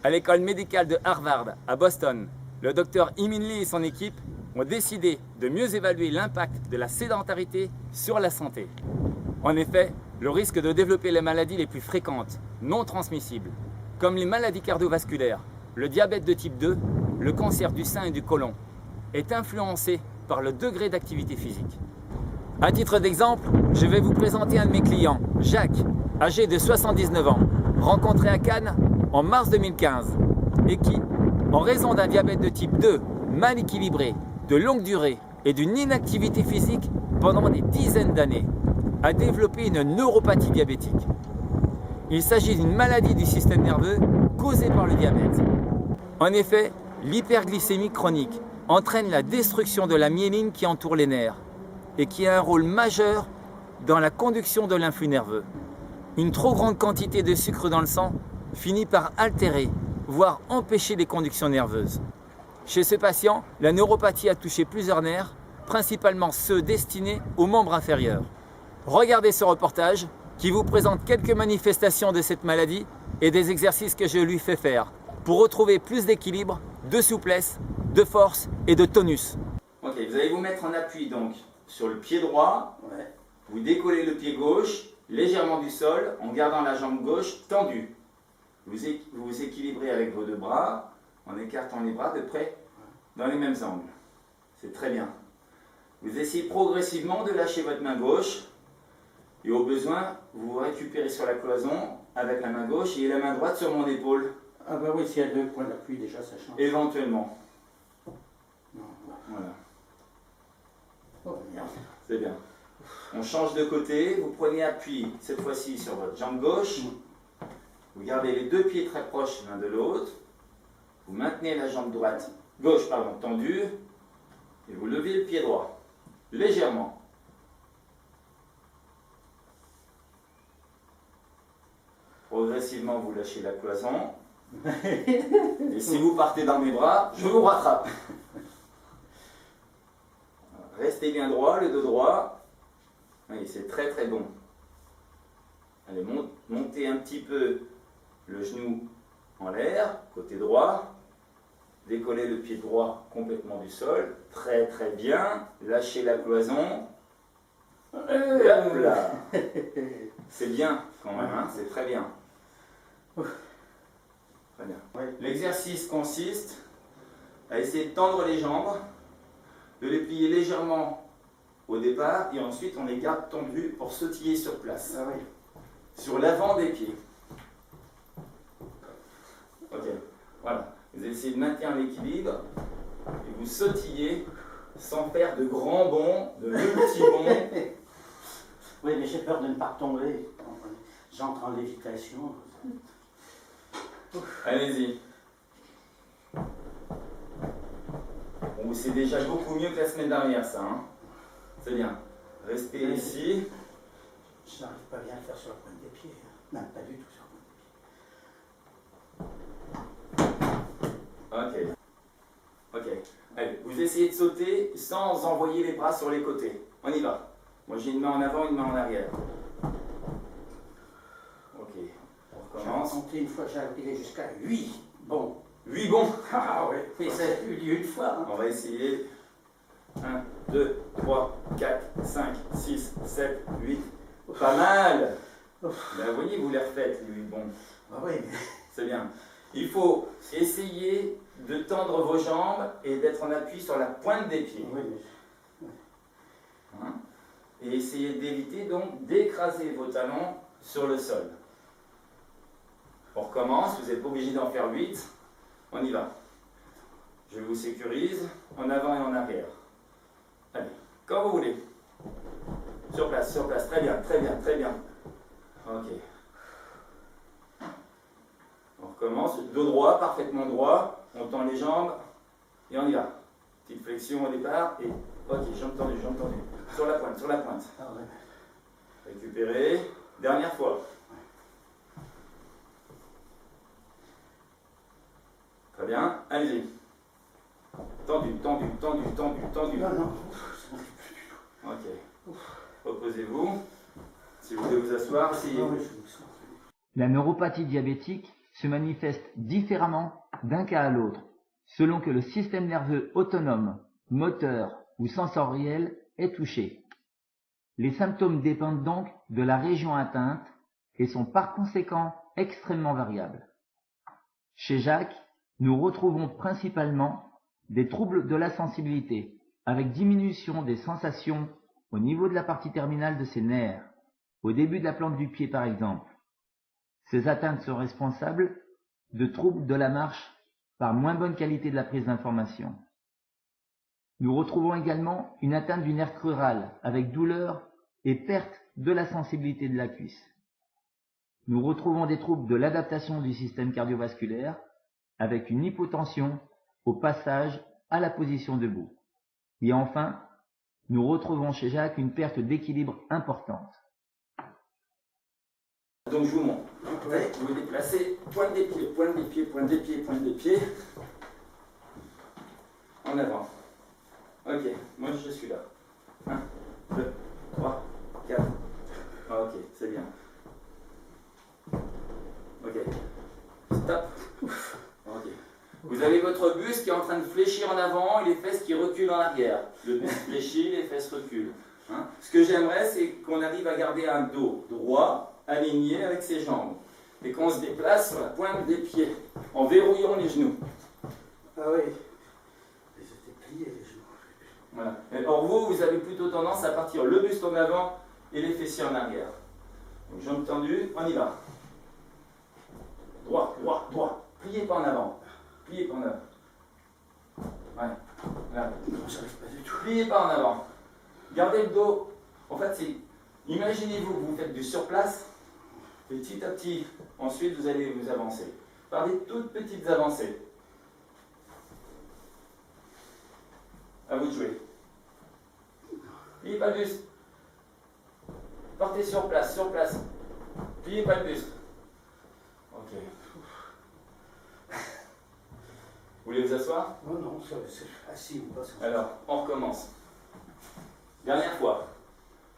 à l'école médicale de Harvard, à Boston, le docteur Imin Lee et son équipe ont décidé de mieux évaluer l'impact de la sédentarité sur la santé. En effet, le risque de développer les maladies les plus fréquentes, non transmissibles, comme les maladies cardiovasculaires, le diabète de type 2, le cancer du sein et du côlon, est influencé par le degré d'activité physique. À titre d'exemple, je vais vous présenter un de mes clients, Jacques, âgé de 79 ans, rencontré à Cannes en mars 2015 et qui, en raison d'un diabète de type 2 mal équilibré, de longue durée et d'une inactivité physique pendant des dizaines d'années, a développé une neuropathie diabétique. Il s'agit d'une maladie du système nerveux causée par le diabète. En effet, l'hyperglycémie chronique entraîne la destruction de la myéline qui entoure les nerfs et qui a un rôle majeur dans la conduction de l'influx nerveux. Une trop grande quantité de sucre dans le sang finit par altérer, voire empêcher les conductions nerveuses. Chez ce patient, la neuropathie a touché plusieurs nerfs, principalement ceux destinés aux membres inférieurs. Regardez ce reportage qui vous présente quelques manifestations de cette maladie et des exercices que je lui fais faire pour retrouver plus d'équilibre, de souplesse, de force et de tonus. Ok, vous allez vous mettre en appui donc sur le pied droit. Ouais. Vous décollez le pied gauche légèrement du sol en gardant la jambe gauche tendue. Vous vous équilibrez avec vos deux bras en écartant les bras de près dans les mêmes angles. C'est très bien. Vous essayez progressivement de lâcher votre main gauche et au besoin, vous vous récupérez sur la cloison avec la main gauche et la main droite sur mon épaule. Ah bah oui, s'il y a deux points d'appui déjà, ça change. Éventuellement. Non, voilà. Oh merde. C'est bien. On change de côté, vous prenez appui cette fois-ci sur votre jambe gauche. Vous gardez les deux pieds très proches l'un de l'autre. Vous maintenez la jambe droite, gauche tendue. Et vous levez le pied droit, légèrement. Progressivement, vous lâchez la cloison. Et si vous partez dans mes bras, je vous rattrape. Restez bien droit, le dos droit. Oui, c'est très très bon. Allez, montez un petit peu le genou en l'air, côté droit. Décollez le pied droit complètement du sol. Très très bien. Lâchez la cloison. Hop là. C'est bien quand même, hein, c'est très bien. Très bien. L'exercice consiste à essayer de tendre les jambes, de les plier légèrement au départ et ensuite on les garde tendues pour sautiller sur place. Ah oui. Sur l'avant des pieds. Ok, voilà. Vous essayez de maintenir l'équilibre et vous sautillez sans faire de grands bonds, de multi-bonds. Oui, mais j'ai peur de ne pas retomber. J'entre en lévitation. Allez-y. Bon, c'est déjà beaucoup mieux que la semaine dernière, ça. Hein, c'est bien. Restez ici. Je n'arrive pas bien à le faire sur la pointe des pieds. Non, pas du tout sur la pointe des pieds. Ok. Ok. Allez, vous essayez de sauter sans envoyer les bras sur les côtés. On y va. Moi, j'ai une main en avant, une main en arrière. Ok. On recommence. J'ai compté une fois, j'ai arrivé jusqu'à 8. Bon. 8 bons. Ah oui, mais ça a eu lieu une fois. Hein. On va essayer. 1, 2, 3, 4, 5, 6, 7, 8. Pas mal. Ben, vous voyez, vous les refaites, les 8 bons. Ah oui, mais... C'est bien. Il faut essayer de tendre vos jambes et d'être en appui sur la pointe des pieds. Oui, mais... Hein? Et essayez d'éviter donc d'écraser vos talons sur le sol. On recommence, vous n'êtes pas obligé d'en faire 8. On y va. Je vous sécurise en avant et en arrière. Allez, quand vous voulez. Sur place, très bien, très bien, très bien. Ok. On recommence, dos droit, parfaitement droit. On tend les jambes et on y va. Petite flexion au départ et ok, jambes tendues, jambes tendues. Sur la pointe, sur la pointe. Ah ouais. Récupérez. Dernière fois. Très bien, allez-y. Tendu, tendu, tendu, tendu, tendu. Non, non. Ok. Reposez-vous. Si vous voulez vous asseoir, si... Ah oui, je me sens. La neuropathie diabétique se manifestent différemment d'un cas à l'autre, selon que le système nerveux autonome, moteur ou sensoriel est touché. Les symptômes dépendent donc de la région atteinte et sont par conséquent extrêmement variables. Chez Jacques, nous retrouvons principalement des troubles de la sensibilité, avec diminution des sensations au niveau de la partie terminale de ses nerfs, au début de la plante du pied par exemple. Ces atteintes sont responsables de troubles de la marche par moins bonne qualité de la prise d'information. Nous retrouvons également une atteinte du nerf crural avec douleur et perte de la sensibilité de la cuisse. Nous retrouvons des troubles de l'adaptation du système cardiovasculaire avec une hypotension au passage à la position debout. Et enfin, nous retrouvons chez Jacques une perte d'équilibre importante. Donc je vous montre. Vous vous déplacez, pointe des pieds, pointe des pieds, pointe des pieds, pointe des pieds. En avant. Ok, moi je suis là. 1, 2, 3, 4. Ok, c'est bien. Ok. Stop. Ok. Vous avez votre buste qui est en train de fléchir en avant et les fesses qui reculent en arrière. Le buste fléchit, les fesses reculent. Ce que j'aimerais, c'est qu'on arrive à garder un dos droit, aligné avec ses jambes. Et qu'on se déplace sur la pointe des pieds, en verrouillant les genoux. Ah oui. Ils étaient pliés les genoux. Voilà. Or vous avez plutôt tendance à partir le buste en avant et les fessiers en arrière. Donc, jambes tendues, on y va. Droit, droit, droit. Pliez pas en avant. Pliez pas en avant. Ouais. Là. J'arrive pas du tout. Pliez pas en avant. Gardez le dos. En fait, c'est. Imaginez-vous que vous faites du surplace. Petit à petit. Ensuite, vous allez vous avancer. Par des toutes petites avancées. À vous de jouer. Pliez pas le buste. Partez sur place, sur place. Pliez pas le buste. Ok. Vous voulez vous asseoir? Non, non, c'est assis ou pas. Alors, on recommence. Dernière fois.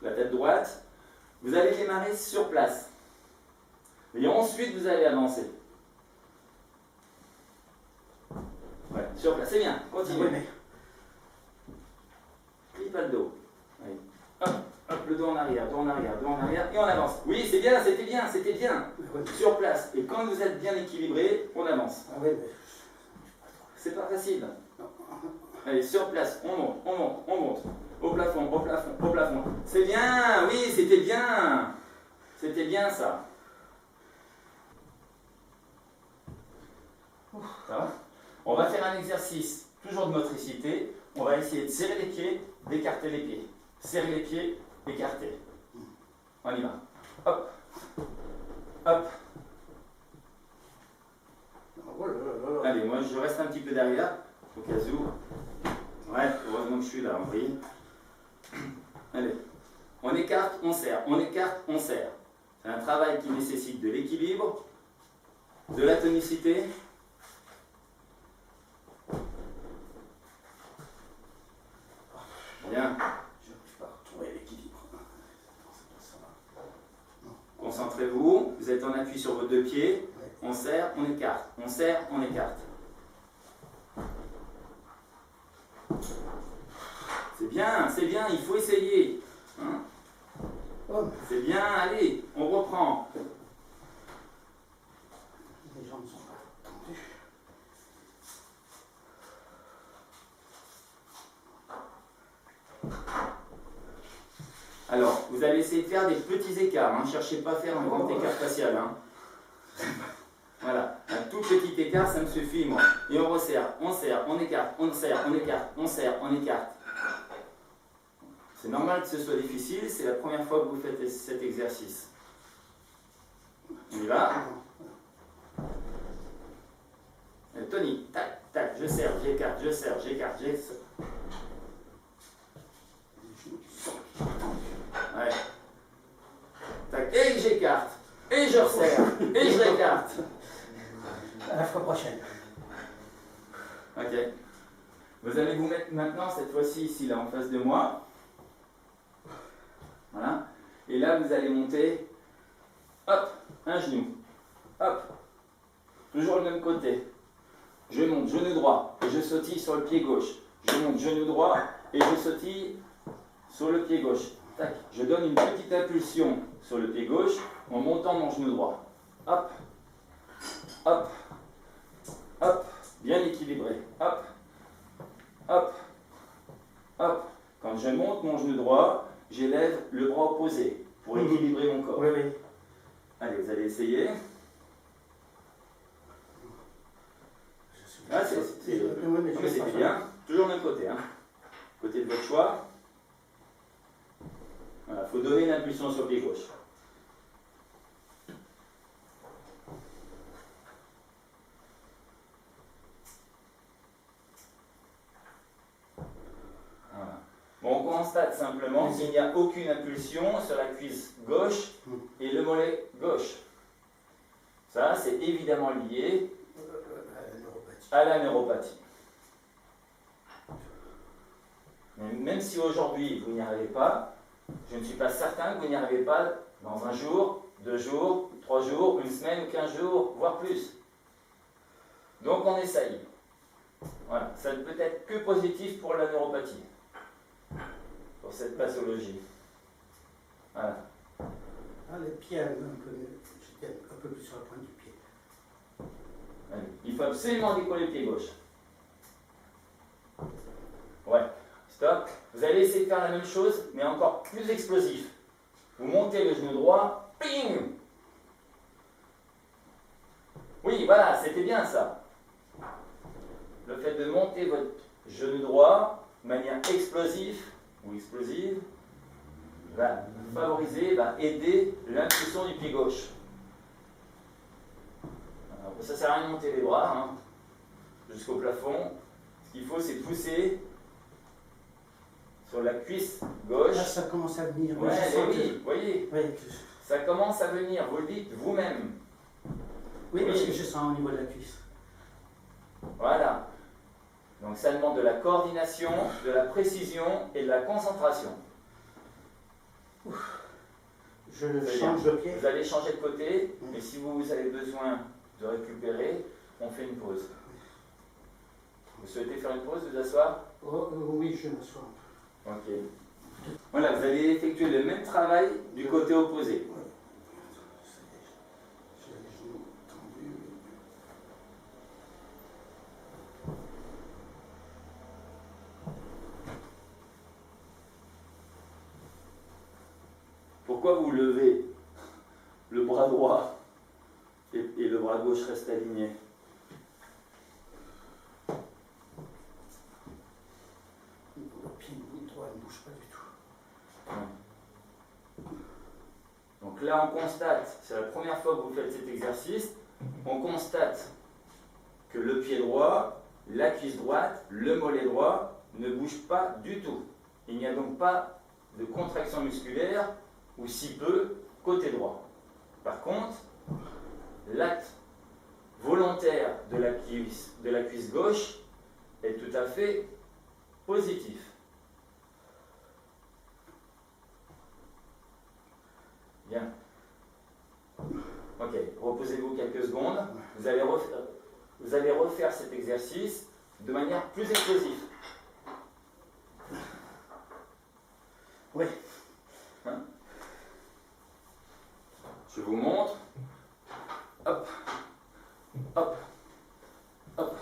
La tête droite. Vous allez démarrer sur place. Et ensuite, vous allez avancer. Ouais, sur place. C'est bien. Continuez. Oui, mais... Plie pas le dos. Allez. Hop, hop, le dos en arrière, dos en arrière, dos en arrière, et on avance. Oui, c'est bien, c'était bien, c'était bien. Oui. Sur place. Et quand vous êtes bien équilibré, on avance. Ah oui, mais... C'est pas facile. Allez, sur place, on monte, on monte, on monte. Au plafond, au plafond, au plafond. C'est bien, oui, c'était bien. C'était bien ça. Ça va? On va faire un exercice, toujours de motricité. On va essayer de serrer les pieds, d'écarter les pieds. Serrer les pieds, écarter. On y va. Hop. Hop. Oh là là là. Allez, moi je reste un petit peu derrière, au cas où. Ouais, heureusement que je suis là, vous voyez. Allez. On écarte, on serre. On écarte, on serre. C'est un travail qui nécessite de l'équilibre, de la tonicité. Bien. Je n'arrive pas à retrouver l'équilibre. Concentrez-vous. Vous êtes en appui sur vos deux pieds. On serre, on écarte. On serre, on écarte. C'est bien, il faut essayer. Hein? C'est bien, allez, on reprend. Les jambes sont pas tendues. Alors, vous allez essayer de faire des petits écarts. Ne cherchez pas à faire un grand écart facial. Hein. Voilà, un tout petit écart, ça me suffit, moi. Et on resserre, on serre, on écarte, on serre, on écarte, on serre, on écarte. C'est normal que ce soit difficile, c'est la première fois que vous faites cet exercice. On y va? Tony, tac, tac, je serre, j'écarte, je serre, j'écarte, j'écarte. Ouais. Tac, et j'écarte, et je resserre, et je récarte. À la fois prochaine. Ok. Vous allez vous mettre maintenant, cette fois-ci, ici, là, en face de moi. Voilà. Et là, vous allez monter, hop, un genou, hop, toujours le même côté. Je monte genou droit et je sautille sur le pied gauche. Je monte genou droit et je sautille sur le pied gauche. Tac. Je donne une petite impulsion sur le pied gauche en montant mon genou droit. Hop, hop, hop, bien équilibré. Hop, hop, hop. Quand je monte mon genou droit, j'élève le bras opposé pour équilibrer mon corps. Oui, oui. Allez, vous allez essayer. Ah, c'est bien. Toujours le même côté. Hein. Côté de votre choix. Voilà, il faut donner une impulsion sur le pied gauche. Voilà. Bon, on constate simplement qu'il n'y a aucune impulsion sur la cuisse gauche et le mollet gauche. Ça, c'est évidemment lié à la neuropathie. Mais même si aujourd'hui vous n'y arrivez pas, je ne suis pas certain que vous n'y arrivez pas dans un jour, 2 jours, 3 jours, une semaine ou 15 jours, voire plus. Donc on essaye. Voilà, ça ne peut être que positif pour la neuropathie, pour cette pathologie. Voilà. Ah, les pieds, j'étais un peu plus sur la pointe du pied. Allez. Il faut absolument décoller le pied gauche. Ouais, stop. Vous allez essayer de faire la même chose, mais encore plus explosif. Vous montez le genou droit, ping. Oui, voilà, c'était bien ça. Le fait de monter votre genou droit de manière explosive ou explosive va favoriser, va aider l'impulsion du pied gauche. Alors, ça ne sert à rien de monter les bras hein, jusqu'au plafond. Ce qu'il faut, c'est pousser sur la cuisse gauche. Là, ça commence à venir. Ouais, oui, vous voyez, Oui, ça commence à venir, vous le dites vous-même. oui, parce que je sens au niveau de la cuisse. Voilà. Donc ça demande de la coordination, de la précision et de la concentration. Je change de pied. Vous allez changer de côté, mais si vous avez besoin de récupérer, on fait une pause. Vous souhaitez faire une pause, vous asseoir? Oh, oui, je m'assois un peu. Ok. Voilà, vous allez effectuer le même travail du côté opposé. Ouais. J'ai les genoux tendus. Pourquoi vous levez le bras droit et le bras gauche reste aligné? Le pied droit ne bouge pas du tout. Donc là, on constate, c'est la première fois que vous faites cet exercice, on constate que le pied droit, la cuisse droite, le mollet droit ne bougent pas du tout. Il n'y a donc pas de contraction musculaire, ou si peu, côté droit. Par contre, l'acte volontaire de la cuisse gauche est tout à fait positif. Bien. Ok, reposez-vous quelques secondes. Vous allez refaire cet exercice de manière plus explosive. Oui. Hein? Je vous montre. Hop, hop, hop.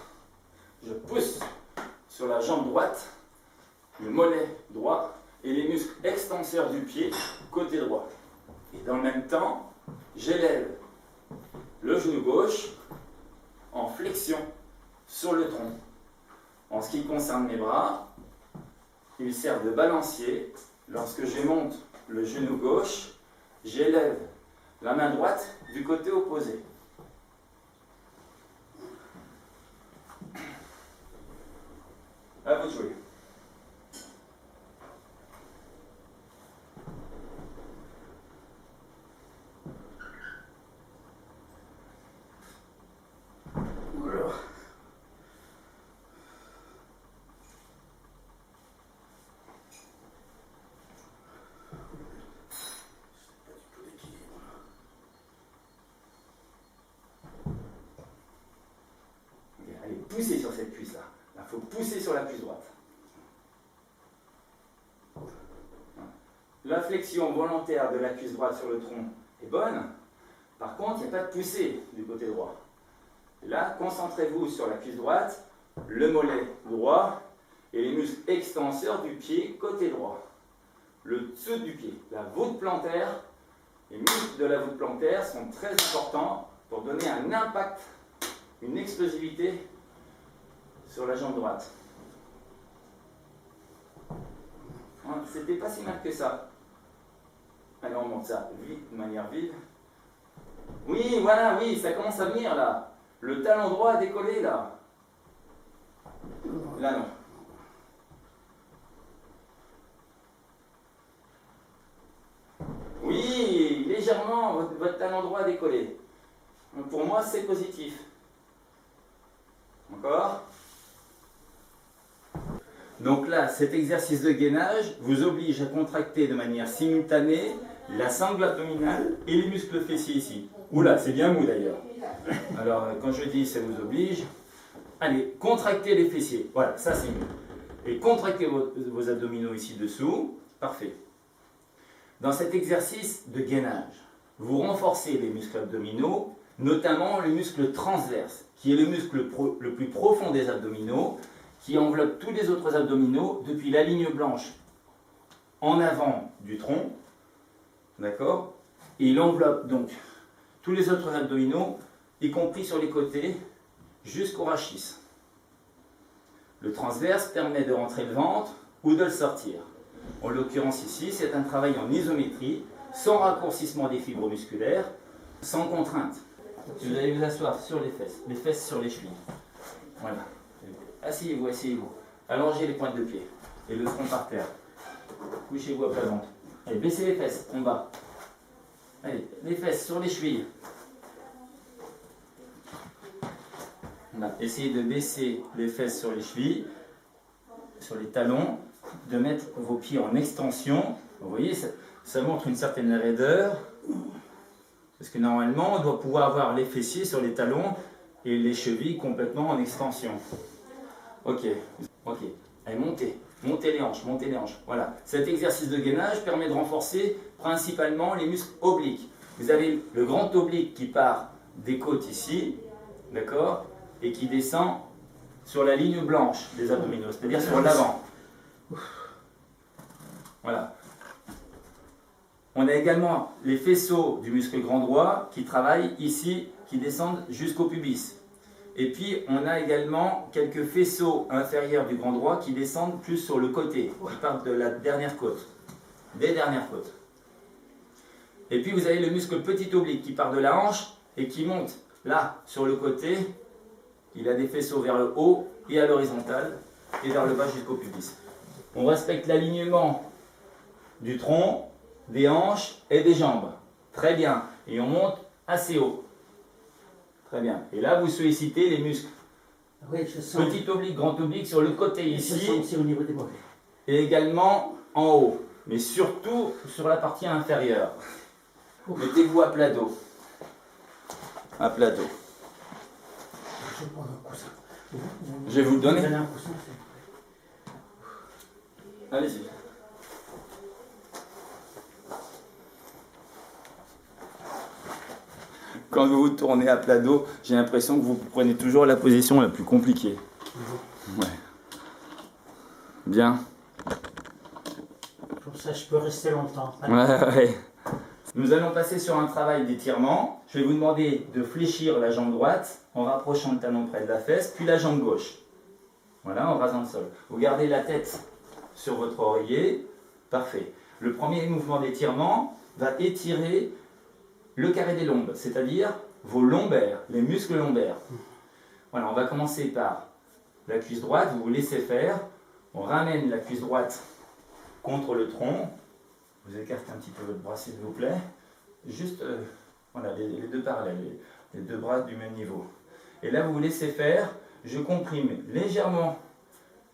Je pousse sur la jambe droite, le mollet droit et les muscles extenseurs du pied côté droit. Et dans le même temps, j'élève le genou gauche en flexion sur le tronc. En ce qui concerne mes bras, il sert de balancier. Lorsque je monte le genou gauche, j'élève la main droite du côté opposé. À vous de jouer. Oula. C'est pas du tout d'équilibre. Allez, poussez sur cette cuisse-là. Il faut pousser sur la cuisse droite. La flexion volontaire de la cuisse droite sur le tronc est bonne. Par contre, il n'y a pas de poussée du côté droit. Là, concentrez-vous sur la cuisse droite, le mollet droit et les muscles extenseurs du pied côté droit. Le dessous du pied, la voûte plantaire, les muscles de la voûte plantaire sont très importants pour donner un impact, une explosivité sur la jambe droite. C'était pas si mal que ça. Allez, on monte ça vite, de manière vive. Oui, voilà, oui, ça commence à venir là. Le talon droit a décollé là. Là, non. Oui, légèrement, votre talon droit a décollé. Pour moi, c'est positif. Encore. Donc là, cet exercice de gainage vous oblige à contracter de manière simultanée la sangle abdominale et les muscles fessiers ici. Oula, c'est bien mou d'ailleurs. Alors, quand je dis ça vous oblige, allez, contractez les fessiers. Voilà, ça c'est mieux. Et contractez vos abdominaux ici dessous. Parfait. Dans cet exercice de gainage, vous renforcez les muscles abdominaux, notamment le muscle transverse, qui est le muscle le plus profond des abdominaux, qui enveloppe tous les autres abdominaux depuis la ligne blanche en avant du tronc, d'accord? Et il enveloppe donc tous les autres abdominaux, y compris sur les côtés, jusqu'au rachis. Le transverse permet de rentrer le ventre ou de le sortir. En l'occurrence ici, c'est un travail en isométrie, sans raccourcissement des fibres musculaires, sans contrainte. Vous allez vous asseoir sur les fesses sur les chevilles. Voilà. Asseyez-vous, asseyez-vous. Allongez les pointes de pied et le front par terre. Couchez-vous à plat ventre. Allez, baissez les fesses en bas. Allez, les fesses sur les chevilles. Voilà. Essayez de baisser les fesses sur les chevilles, sur les talons, de mettre vos pieds en extension. Vous voyez, ça montre une certaine raideur. Parce que normalement, on doit pouvoir avoir les fessiers sur les talons et les chevilles complètement en extension. Ok, ok. Allez, montez les hanches, montez les hanches. Voilà. Cet exercice de gainage permet de renforcer principalement les muscles obliques. Vous avez le grand oblique qui part des côtes ici, d'accord, et qui descend sur la ligne blanche des abdominaux, c'est-à-dire sur l'avant. Voilà. On a également les faisceaux du muscle grand droit qui travaillent ici, qui descendent jusqu'au pubis. Et puis, on a également quelques faisceaux inférieurs du grand droit qui descendent plus sur le côté, qui partent de la dernière côte, des dernières côtes. Et puis, vous avez le muscle petit oblique qui part de la hanche et qui monte là, sur le côté. Il a des faisceaux vers le haut et à l'horizontale et vers le bas jusqu'au pubis. On respecte l'alignement du tronc, des hanches et des jambes. Très bien. Et on monte assez haut. Très bien. Et là, vous sollicitez les muscles. Oui, je sens. Petit oblique, grand oblique sur le côté Je sens ici. aussi au niveau des mollets. Et également en haut. Mais surtout sur la partie inférieure. Mettez-vous à plat dos. À plat dos. Je vais prendre un coussin. Je vais vous le donner. Vous avez un coussin, Allez-y. Quand vous vous tournez à plat dos, j'ai l'impression que vous prenez toujours la position la plus compliquée. Ouais. Bien. Comme ça, je peux rester longtemps. Ouais. Nous allons passer sur un travail d'étirement. Je vais vous demander de fléchir la jambe droite en rapprochant le talon près de la fesse, puis la jambe gauche. Voilà, en rasant le sol. Vous gardez la tête sur votre oreiller. Parfait. Le premier mouvement d'étirement va étirer le carré des lombes, c'est-à-dire vos lombaires, les muscles lombaires. Voilà, on va commencer par la cuisse droite, vous vous laissez faire. On ramène la cuisse droite contre le tronc. Vous écartez un petit peu votre bras s'il vous plaît. Juste, voilà, les deux parallèles, les deux bras du même niveau. Et là, vous vous laissez faire. Je comprime légèrement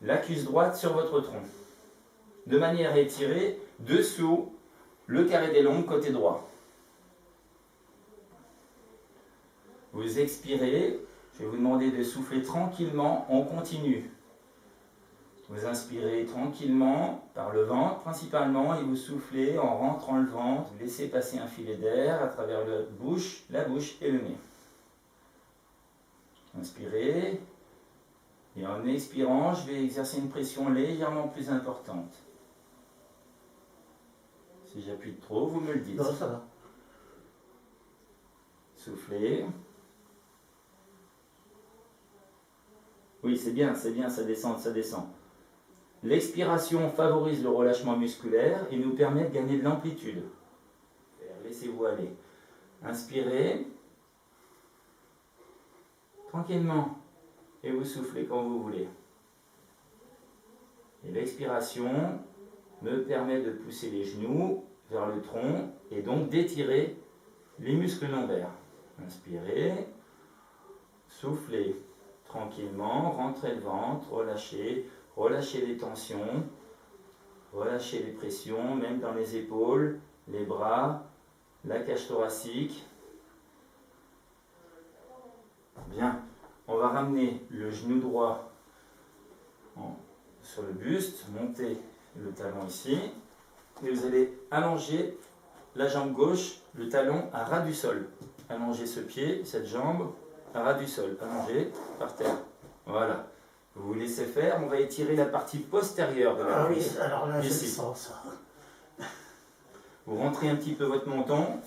la cuisse droite sur votre tronc, de manière à étirer dessous le carré des lombes côté droit. Vous expirez, Je vais vous demander de souffler tranquillement, on continue. Vous inspirez tranquillement par le ventre principalement et vous soufflez en rentrant le ventre. Vous laissez passer un filet d'air à travers la bouche et le nez. Inspirez. Et en expirant, je vais exercer une pression légèrement plus importante. Si j'appuie trop, vous me le dites. Non, ça va. Soufflez. Oui, c'est bien, ça descend, ça descend. L'expiration favorise le relâchement musculaire et nous permet de gagner de l'amplitude. Laissez-vous aller. Inspirez. Tranquillement. Et vous soufflez quand vous voulez. Et l'expiration me permet de pousser les genoux vers le tronc et donc d'étirer les muscles lombaires. Inspirez. Soufflez. Tranquillement, rentrez le ventre, relâchez. Relâchez les tensions, relâchez les pressions, même dans les épaules, les bras, la cage thoracique. Bien, on va ramener le genou droit sur le buste, monter le talon ici, et vous allez allonger la jambe gauche, le talon à ras du sol. Allongez ce pied, cette jambe à ras du sol, allongez par terre. Voilà. Vous vous laissez faire, on va étirer la partie postérieure de la cuisse. Oui, alors là, je le Ici. sens, ça. Vous rentrez un petit peu votre menton.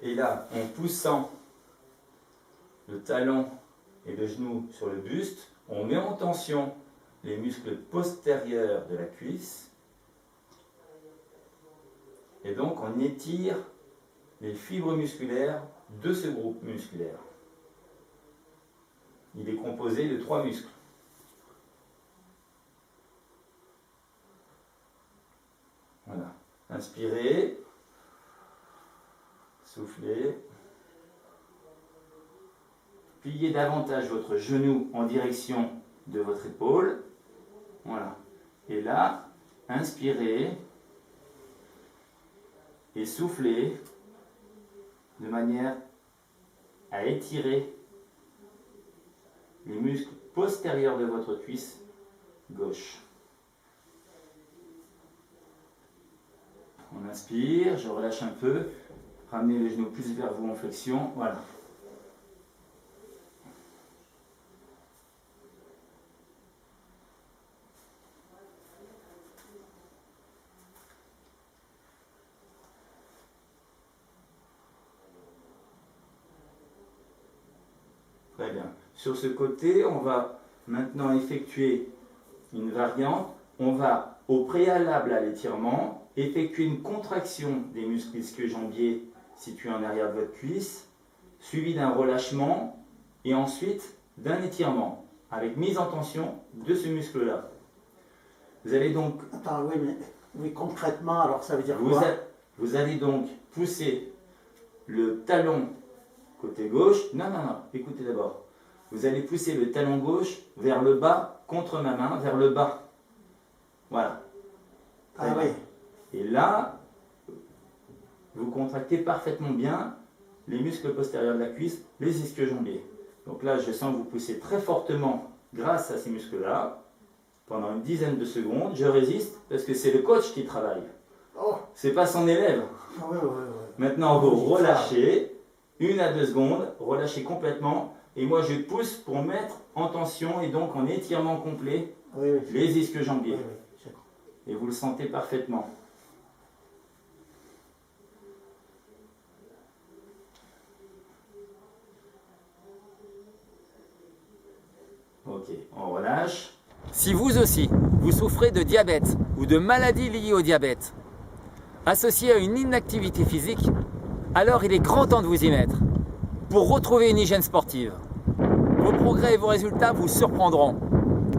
Et là, en poussant le talon et le genou sur le buste, on met en tension les muscles postérieurs de la cuisse. Et donc, on étire les fibres musculaires de ce groupe musculaire. Il est composé de 3 muscles. Voilà. Inspirez. Soufflez. Pliez davantage votre genou en direction de votre épaule. Voilà. Et là, inspirez. Et soufflez de manière à étirer les muscles postérieurs de votre cuisse gauche. On inspire, je relâche un peu, ramenez le genou plus vers vous en flexion, voilà. Très bien. Sur ce côté, on va maintenant effectuer une variante. On va, au préalable à l'étirement, effectuer une contraction des muscles ischio-jambiers situés en arrière de votre cuisse, suivi d'un relâchement et ensuite d'un étirement, avec mise en tension de ce muscle-là. Vous allez donc... Attends, oui, mais oui, concrètement, alors ça veut dire quoi? Vous allez donc pousser le talon côté gauche. Non, écoutez d'abord. Vous allez pousser le talon gauche vers le bas, contre ma main, vers le bas. Voilà. Ah oui. Et là, vous contractez parfaitement bien les muscles postérieurs de la cuisse, les ischio-jambiers. Donc là, je sens que vous poussez très fortement grâce à ces muscles-là. Pendant une dizaine de secondes, je résiste parce que c'est le coach qui travaille. Oh. C'est pas son élève. Oui. Maintenant, vous relâchez. 1 à 2 secondes, relâchez complètement. Et moi, je pousse pour mettre en tension et donc en étirement complet les ischio-jambiers. Et vous le sentez parfaitement. Ok, on relâche. Si vous aussi, vous souffrez de diabète ou de maladies liées au diabète, associées à une inactivité physique, alors il est grand temps de vous y mettre pour retrouver une hygiène sportive. Vos progrès et vos résultats vous surprendront.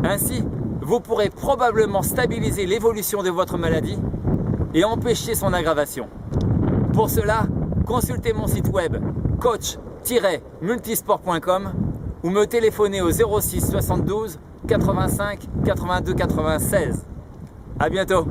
Ainsi, vous pourrez probablement stabiliser l'évolution de votre maladie et empêcher son aggravation. Pour cela, consultez mon site web coach-multisport.com ou me téléphonez au 06 72 85 82 96. À bientôt.